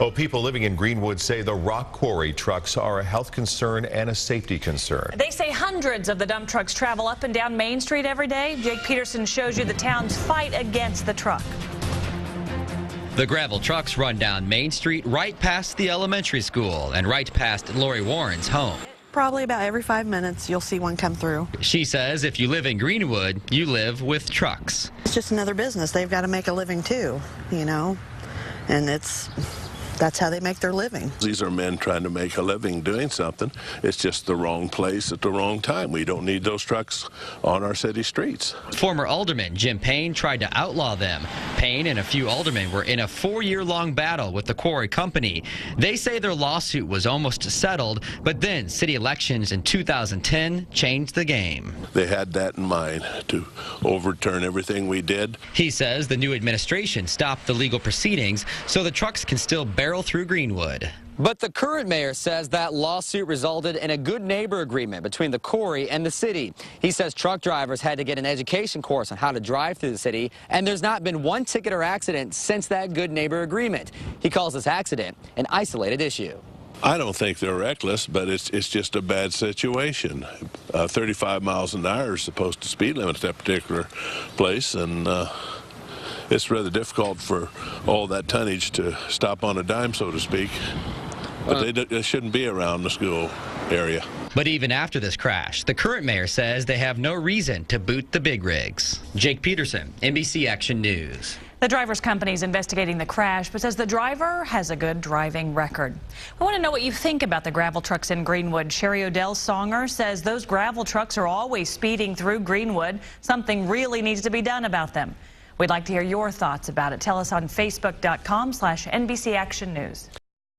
Well, people living in Greenwood say the rock quarry trucks are a health concern and a safety concern. They say hundreds of the dump trucks travel up and down Main Street every day. Jake Peterson shows you the town's fight against the truck. The gravel trucks run down Main Street right past the elementary school and right past Lori Warren's home. Probably about every 5 minutes you'll see one come through. She says if you live in Greenwood, you live with trucks. It's just another business. They've got to make a living too, you know, and that's how they make their living. These are men trying to make a living doing something. It's just the wrong place at the wrong time. We don't need those trucks on our city streets. Former Alderman Jim Payne tried to outlaw them. Payne and a few aldermen were in a 4-year-long battle with the Quarry company. They say their lawsuit was almost settled, but then city elections in 2010 changed the game. They had that in mind to overturn everything we did. He says the new administration stopped the legal proceedings so the trucks can still barrel through Greenwood. But the current mayor says that lawsuit resulted in a good neighbor agreement between the quarry and the city. He says truck drivers had to get an education course on how to drive through the city, and there's not been one ticket or accident since that good neighbor agreement. He calls this accident an isolated issue. I don't think they're reckless, but it's just a bad situation. 35 miles an hour is supposed to speed limit at that particular place, and it's rather difficult for all that tonnage to stop on a dime, so to speak. But they shouldn't be around the school area. But even after this crash, the current mayor says they have no reason to boot the big rigs. Jake Peterson, NBC Action News. The driver's company is investigating the crash, but says the driver has a good driving record. I want to know what you think about the gravel trucks in Greenwood. Sherry Odell Songer says those gravel trucks are always speeding through Greenwood. Something really needs to be done about them. We'd like to hear your thoughts about it. Tell us on Facebook.com/NBC Action News.